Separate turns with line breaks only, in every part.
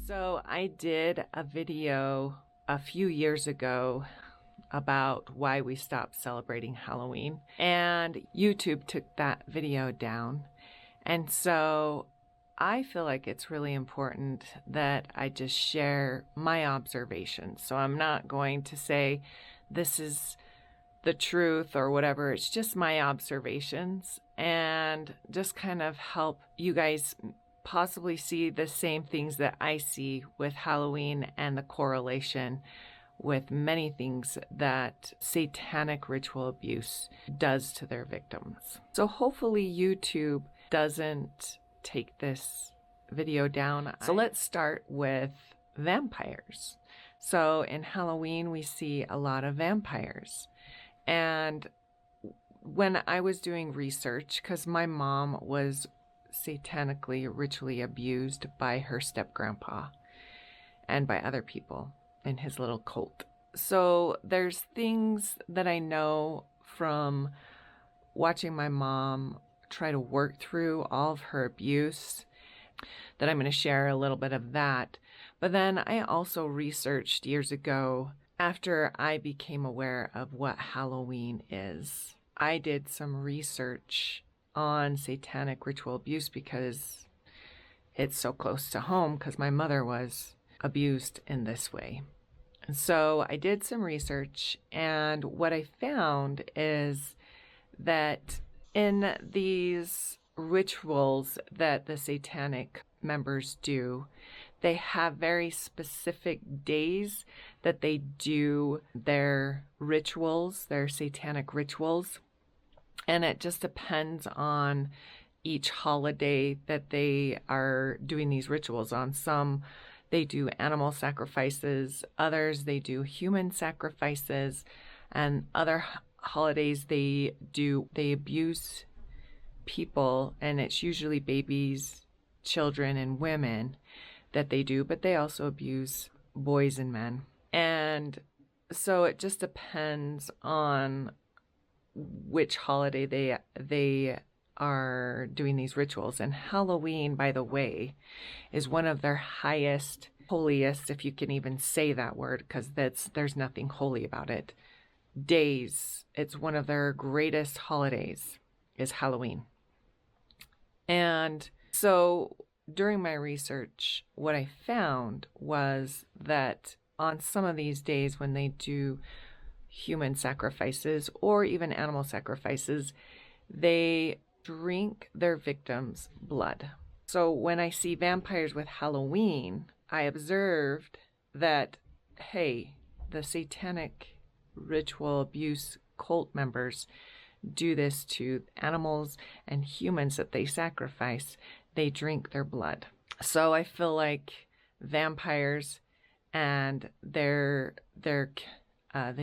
So I did a video a few years ago about why we stopped celebrating Halloween, and YouTube took that video down. And so I feel like it's really important that I just share my observations. So I'm not going to say this is the truth or whatever. It's just my observations and just kind of help you guys possibly see the same things that I see with Halloween and the correlation with many things that satanic ritual abuse does to their victims. So hopefully YouTube doesn't take this video down. So let's start with vampires. So in Halloween, we see a lot of vampires. And when I was doing research, because my mom was satanically ritually abused by her step-grandpa and by other people in his little cult. So there's things that I know from watching my mom try to work through all of her abuse that I'm going to share a little bit of that. But then I also researched years ago, after I became aware of what Halloween is, I did some research on satanic ritual abuse because it's so close to home, because my mother was abused in this way. And so I did some research, and what I found is that in these rituals that the satanic members do, they have very specific days that they do their rituals, their satanic rituals. And it just depends on each holiday that they are doing these rituals on. Some, they do animal sacrifices. Others, they do human sacrifices. And other holidays, they abuse people. And it's usually babies, children, and women that they do. But they also abuse boys and men. And so it just depends on which holiday they are doing these rituals. And Halloween, by the way, is one of their highest, holiest, if you can even say that word, because there's nothing holy about it, days. It's one of their greatest holidays is Halloween. And so during my research, what I found was that on some of these days when they do human sacrifices or even animal sacrifices, they drink their victims' blood. So when I see vampires with Halloween, I observed that, hey, the satanic ritual abuse cult members do this to animals and humans that they sacrifice. They drink their blood. So I feel like vampires and the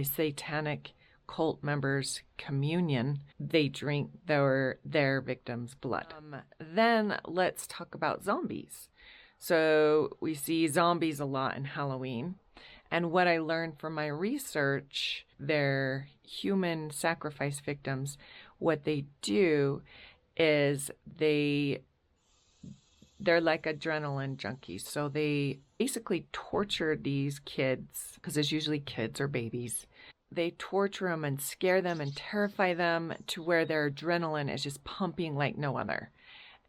satanic cult members' communion, they drink their victims' blood. Then let's talk about zombies. So we see zombies a lot in Halloween. And what I learned from my research, their human sacrifice victims, what they do is they're like adrenaline junkies. So they basically torture these kids, because it's usually kids or babies. They torture them and scare them and terrify them to where their adrenaline is just pumping like no other.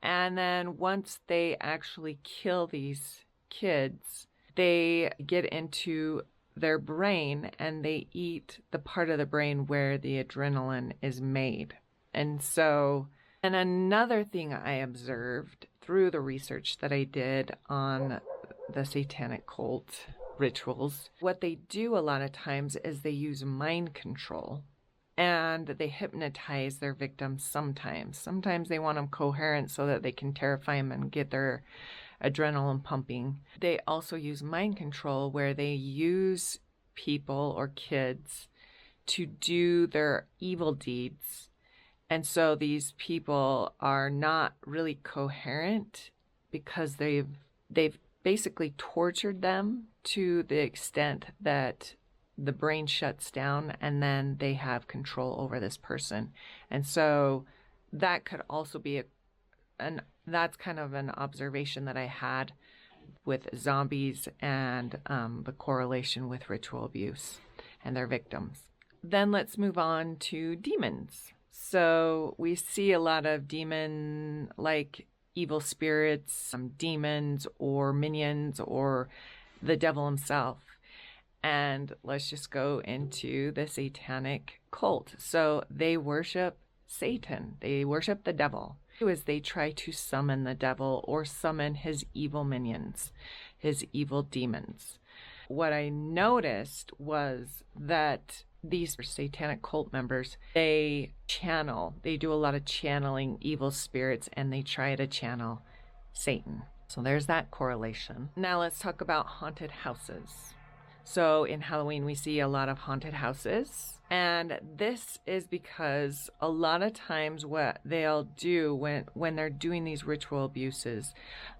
And then once they actually kill these kids, they get into their brain and they eat the part of the brain where the adrenaline is made. And another thing I observed through the research that I did on the satanic cult rituals, what they do a lot of times is they use mind control and they hypnotize their victims sometimes. Sometimes they want them coherent so that they can terrify them and get their adrenaline pumping. They also use mind control where they use people or kids to do their evil deeds. And so these people are not really coherent because they've basically tortured them to the extent that the brain shuts down and then they have control over this person. And so that could also be that's kind of an observation that I had with zombies and the correlation with ritual abuse and their victims. Then let's move on to demons. So we see a lot of demon-like evil spirits, demons or minions or the devil himself. And let's just go into the satanic cult. So they worship Satan. They worship the devil. As they try to summon the devil or summon his evil minions, his evil demons. What I noticed was that these satanic cult members, they do a lot of channeling evil spirits, and they try to channel Satan. So there's that correlation. Now let's talk about haunted houses. So in Halloween, we see a lot of haunted houses. And this is because a lot of times what they'll do when they're doing these ritual abuses,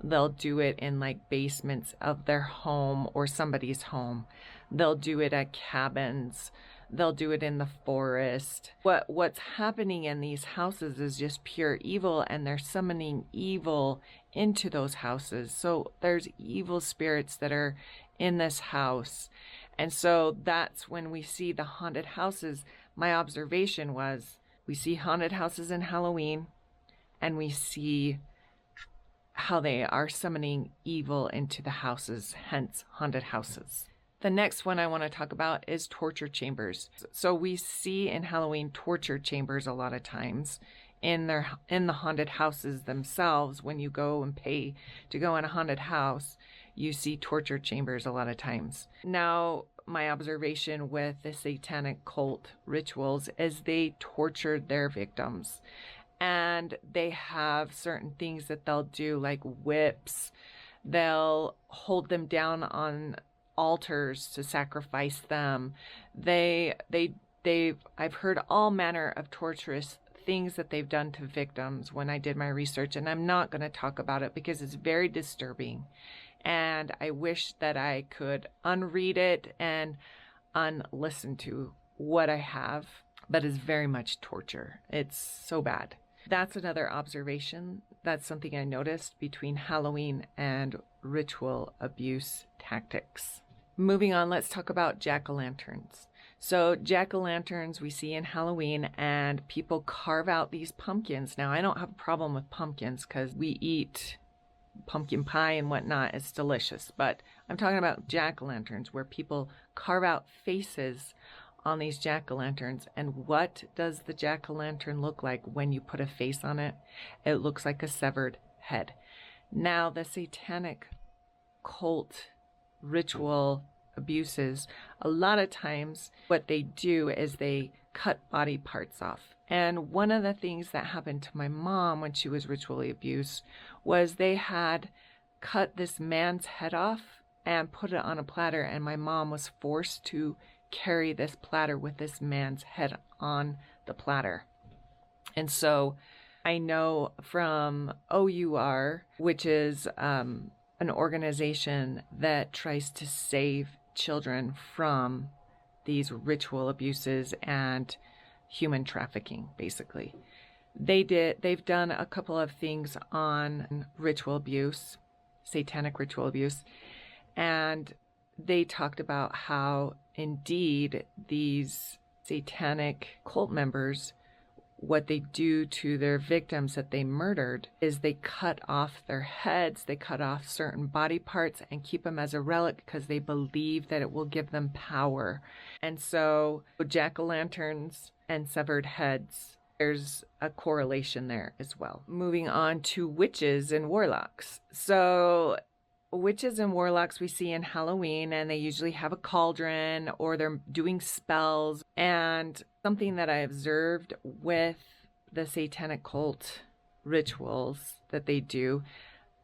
they'll do it in like basements of their home or somebody's home. They'll do it at cabins. They'll do it in the forest. What's happening in these houses is just pure evil, and they're summoning evil into those houses. So there's evil spirits that are in this house. And so that's when we see the haunted houses. My observation was we see haunted houses in Halloween, and we see how they are summoning evil into the houses, hence haunted houses. The next one I want to talk about is torture chambers. So we see in Halloween torture chambers a lot of times in the haunted houses themselves. When you go and pay to go in a haunted house, you see torture chambers a lot of times. Now, my observation with the satanic cult rituals is they tortured their victims, and they have certain things that they'll do, like whips. They'll hold them down on altars to sacrifice them. I've heard all manner of torturous things that they've done to victims when I did my research, and I'm not going to talk about it because it's very disturbing. And I wish that I could unread it and unlisten to what I have, but it's very much torture. It's so bad. That's another observation. That's something I noticed between Halloween and ritual abuse tactics. Moving on, let's talk about jack-o'-lanterns. So jack-o'-lanterns we see in Halloween, and people carve out these pumpkins. Now, I don't have a problem with pumpkins because we eat pumpkin pie and whatnot. It's delicious. But I'm talking about jack-o'-lanterns where people carve out faces on these jack-o'-lanterns. And what does the jack-o'-lantern look like when you put a face on it? It looks like a severed head. Now, the satanic cult ritual abuses, a lot of times what they do is they cut body parts off. And one of the things that happened to my mom when she was ritually abused was they had cut this man's head off and put it on a platter, and my mom was forced to carry this platter with this man's head on the platter. And so I know from OUR, which is an organization that tries to save children from these ritual abuses and human trafficking, basically. They've done a couple of things on ritual abuse, satanic ritual abuse, and they talked about how indeed these satanic cult members, what they do to their victims that they murdered is they cut off their heads, they cut off certain body parts and keep them as a relic because they believe that it will give them power. And so jack-o'-lanterns and severed heads, there's a correlation there as well. Moving on to witches and warlocks. So witches and warlocks we see in Halloween, and they usually have a cauldron or they're doing spells. And something that I observed with the satanic cult rituals that they do,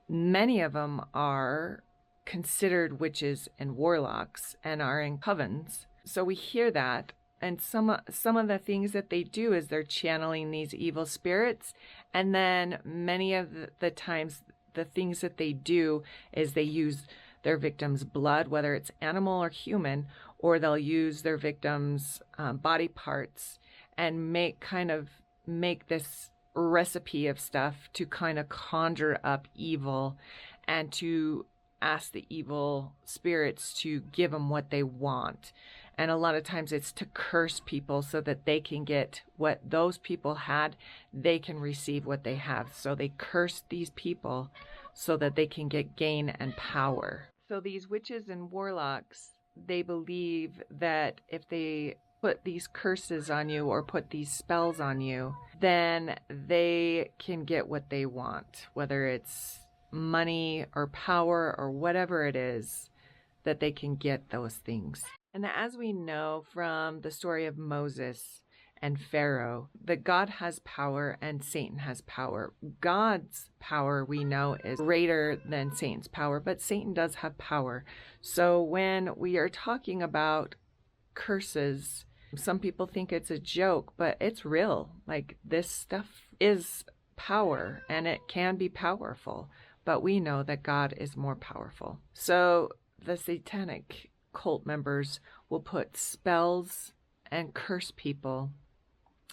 many of them are considered witches and warlocks and are in covens. So we hear that. And some of the things that they do is they're channeling these evil spirits. And then many of the times, the things that they do is they use their victims' blood, whether it's animal or human, or they'll use their victims' body parts and make this recipe of stuff to kind of conjure up evil and to ask the evil spirits to give them what they want. And a lot of times it's to curse people so that they can get what those people had, they can receive what they have. So they curse these people so that they can get gain and power. So these witches and warlocks, they believe that if they put these curses on you or put these spells on you, then they can get what they want, whether it's money or power or whatever it is, that they can get those things. And as we know from the story of Moses and Pharaoh, that God has power and Satan has power. God's power, we know, is greater than Satan's power, but Satan does have power. So when we are talking about curses, some people think it's a joke, but it's real. Like, this stuff is power and it can be powerful, but we know that God is more powerful. So the satanic cult members will put spells and curse people.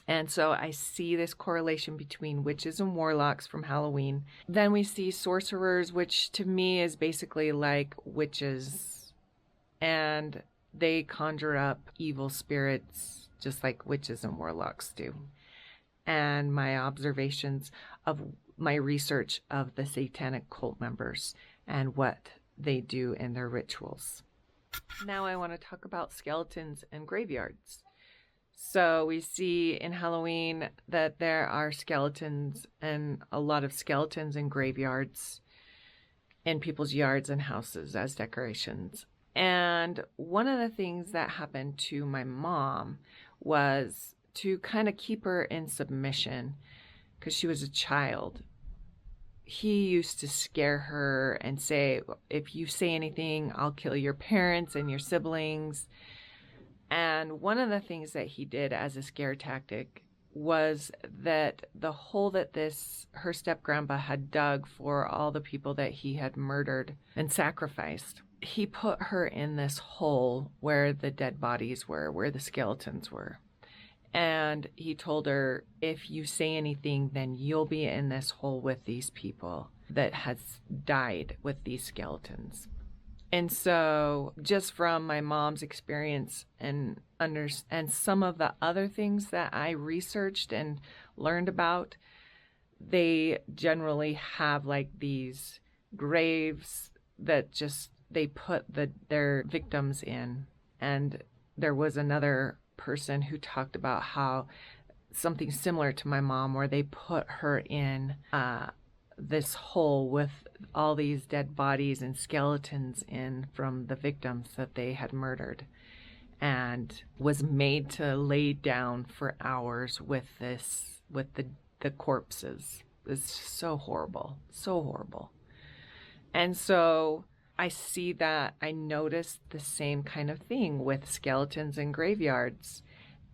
And so I see this correlation between witches and warlocks from Halloween. Then we see sorcerers, which to me is basically like witches, and they conjure up evil spirits just like witches and warlocks do. And my observations of my research of the satanic cult members and what they do in their rituals. Now I want to talk about skeletons and graveyards. So we see in Halloween that there are skeletons, and a lot of skeletons in graveyards in people's yards and houses as decorations. And one of the things that happened to my mom was to kind of keep her in submission because she was a child. He used to scare her and say, if you say anything, I'll kill your parents and your siblings. And one of the things that he did as a scare tactic was that the hole that her step-grandpa had dug for all the people that he had murdered and sacrificed, he put her in this hole where the dead bodies were, where the skeletons were. And he told her, if you say anything, then you'll be in this hole with these people that has died with these skeletons. And so just from my mom's experience and some of the other things that I researched and learned about, they generally have like these graves that just they put their victims in. And there was another person who talked about how something similar to my mom, where they put her in this hole with all these dead bodies and skeletons in from the victims that they had murdered, and was made to lay down for hours with the corpses. It's so horrible, so horrible. And so I see that I noticed the same kind of thing with skeletons in graveyards,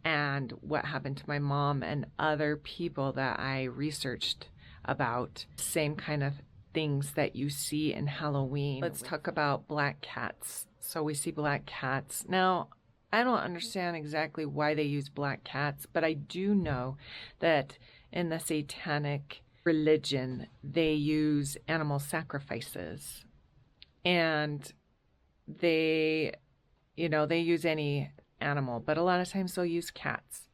and what happened to my mom and other people that I researched about. Same kind of things that you see in Halloween. Let's talk about black cats. So we see black cats. Now, I don't understand exactly why they use black cats, but I do know that in the Satanic religion, they use animal sacrifices. And they use any animal, but a lot of times they'll use cats.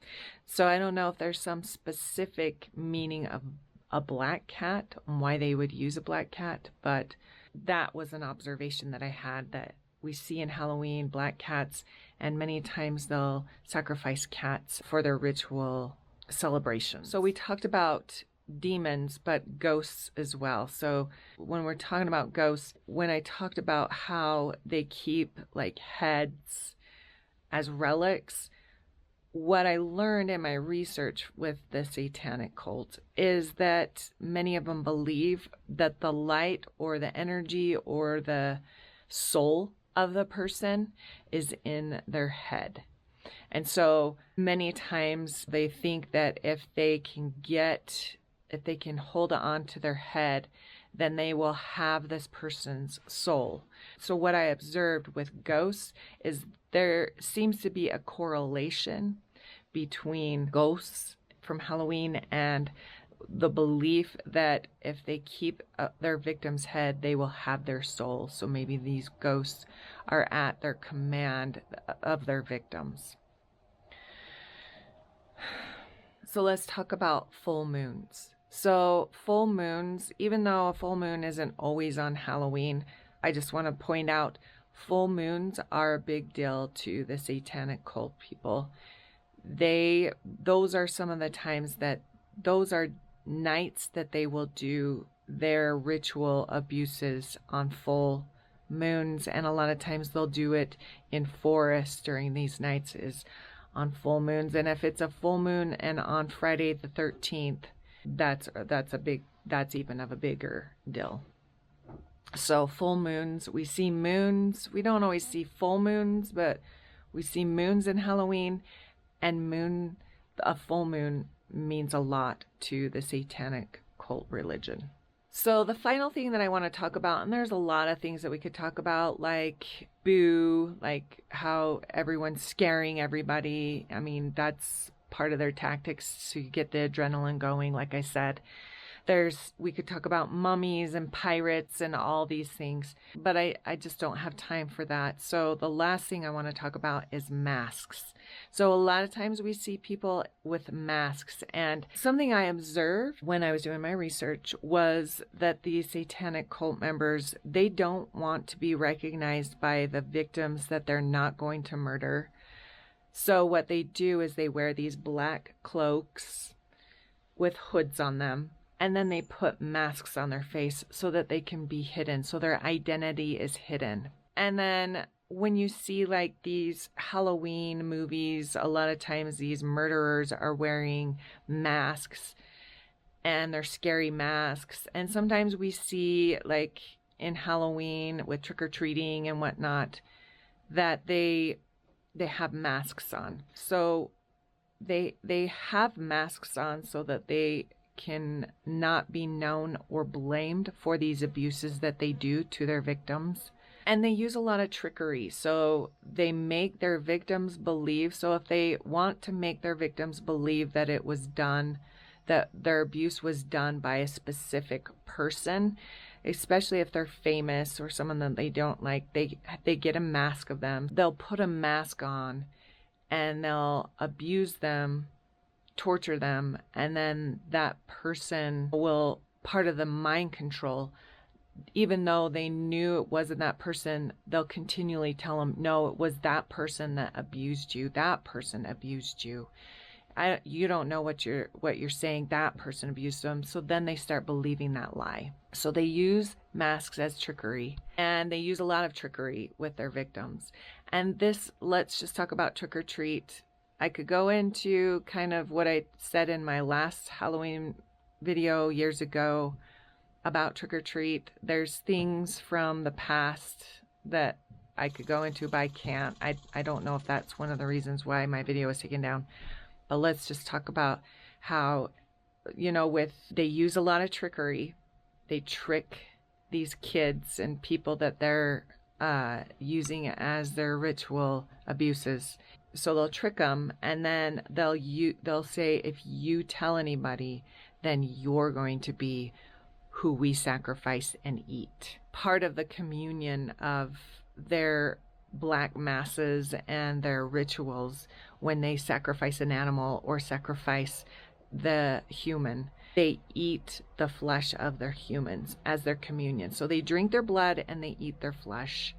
So I don't know if there's some specific meaning of a black cat and why they would use a black cat, but that was an observation that I had, that we see in Halloween black cats, and many times they'll sacrifice cats for their ritual celebrations. So we talked about demons, but ghosts as well. So when we're talking about ghosts, when I talked about how they keep like heads as relics, what I learned in my research with the satanic cult is that many of them believe that the light or the energy or the soul of the person is in their head. And so many times they think that if they can hold on to their head, then they will have this person's soul. So what I observed with ghosts is there seems to be a correlation between ghosts from Halloween and the belief that if they keep their victim's head, they will have their soul. So maybe these ghosts are at their command of their victims. So let's talk about full moons. So full moons, even though a full moon isn't always on Halloween, I just want to point out full moons are a big deal to the satanic cult people. Those are some of the times that those are nights that they will do their ritual abuses on full moons, and a lot of times they'll do it in forests during these nights is on full moons. And if it's a full moon and on Friday the 13th, that's even of a bigger deal. So full moons, we see moons. We don't always see full moons, but we see moons in Halloween, and a full moon means a lot to the satanic cult religion. So the final thing that I want to talk about, and there's a lot of things that we could talk about, like boo, like how everyone's scaring everybody. I mean, that's part of their tactics to get the adrenaline going, like I said. We could talk about mummies and pirates and all these things, but I just don't have time for that. So the last thing I want to talk about is masks. So a lot of times we see people with masks, and something I observed when I was doing my research was that these satanic cult members, they don't want to be recognized by the victims that they're not going to murder. So what they do is they wear these black cloaks with hoods on them, and then they put masks on their face so that they can be hidden, so their identity is hidden. And then when you see like these Halloween movies, a lot of times these murderers are wearing masks, and they're scary masks. And sometimes we see, like in Halloween with trick-or-treating and whatnot, that they have masks on. So they have masks on so that they can not be known or blamed for these abuses that they do to their victims. And they use a lot of trickery. So they make their victims believe. So if they want to make their victims believe that it was done, that their abuse was done by a specific person, especially if they're famous or someone that they don't like, they get a mask of them. They'll put a mask on and they'll abuse them, torture them, and then that person will, part of the mind control, even though they knew it wasn't that person, they'll continually tell them, no, it was that person that abused you. That person abused you. You don't know what you're saying. That person abused them. So then they start believing that lie. So they use masks as trickery, and they use a lot of trickery with their victims. And let's just talk about trick or treat. I could go into kind of what I said in my last Halloween video years ago about trick or treat. There's things from the past that I could go into, but I can't. I don't know if that's one of the reasons why my video was taken down. But let's just talk about how, they use a lot of trickery. They trick these kids and people that they're using as their ritual abuses. So they'll trick them, and then they'll say, if you tell anybody, then you're going to be who we sacrifice and eat. Part of the communion of their black masses and their rituals, when they sacrifice an animal or sacrifice the human, they eat the flesh of their humans as their communion. So they drink their blood and they eat their flesh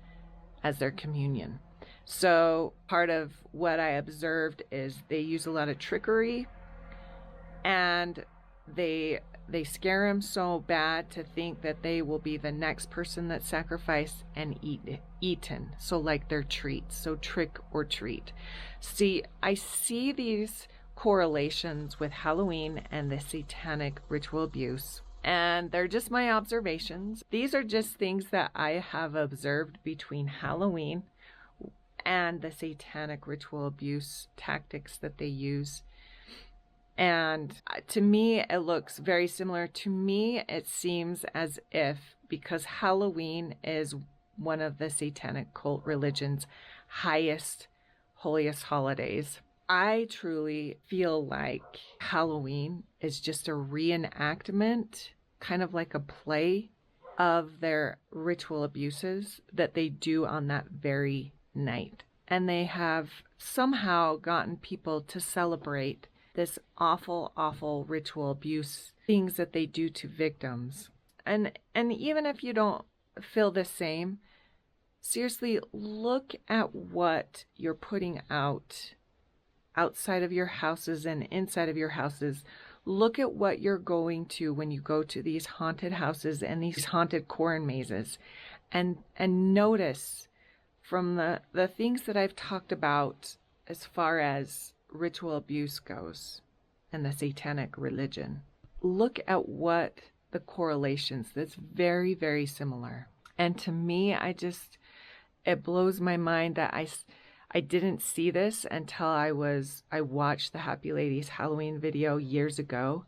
as their communion. So part of what I observed is they use a lot of trickery, and they scare them so bad to think that they will be the next person that's sacrificed and eaten. So like their treats. So trick or treat. See, I see these correlations with Halloween and the satanic ritual abuse, and they're just my observations. These are just things that I have observed between Halloween and the satanic ritual abuse tactics that they use. And to me, it looks very similar. To me, it seems as if, because Halloween is one of the satanic cult religion's highest, holiest holidays, I truly feel like Halloween is just a reenactment, kind of like a play of their ritual abuses that they do on that very night. And they have somehow gotten people to celebrate this awful, awful ritual abuse, things that they do to victims. And even if you don't feel the same, seriously, look at what you're putting out outside of your houses and inside of your houses. Look at what you're going to when you go to these haunted houses and these haunted corn mazes, and notice from the things that I've talked about as far as ritual abuse goes and the Satanic religion. Look at what the correlations, that's very, very similar. And to me, it blows my mind that I didn't see this until I watched the Happy Ladies Halloween video years ago,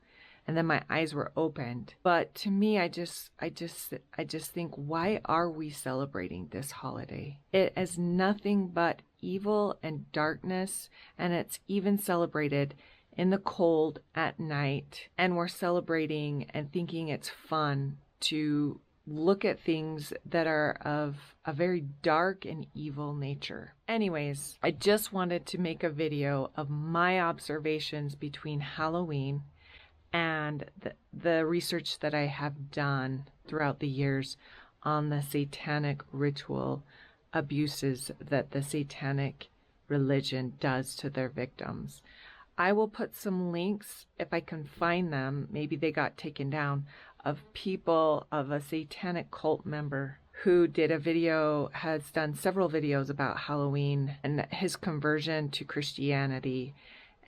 and then my eyes were opened. But to me, I just think, why are we celebrating this holiday? It is nothing but evil and darkness, and it's even celebrated in the cold at night. And we're celebrating and thinking it's fun to look at things that are of a very dark and evil nature. Anyways, I just wanted to make a video of my observations between Halloween and the research that I have done throughout the years on the satanic ritual abuses that the Satanic religion does to their victims. I will put some links, if I can find them, maybe they got taken down, of a satanic cult member who has done several videos about Halloween and his conversion to Christianity,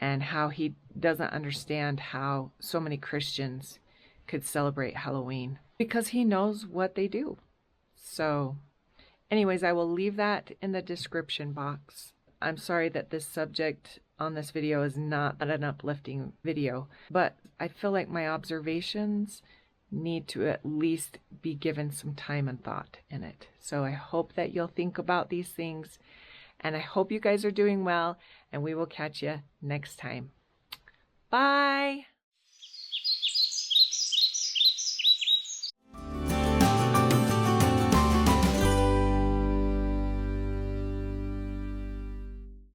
and how he doesn't understand how so many Christians could celebrate Halloween because he knows what they do. So anyways, I will leave that in the description box. I'm sorry that this subject on this video is not an uplifting video, but I feel like my observations need to at least be given some time and thought in it. So I hope that you'll think about these things, and I hope you guys are doing well, and we will catch you next time. Bye!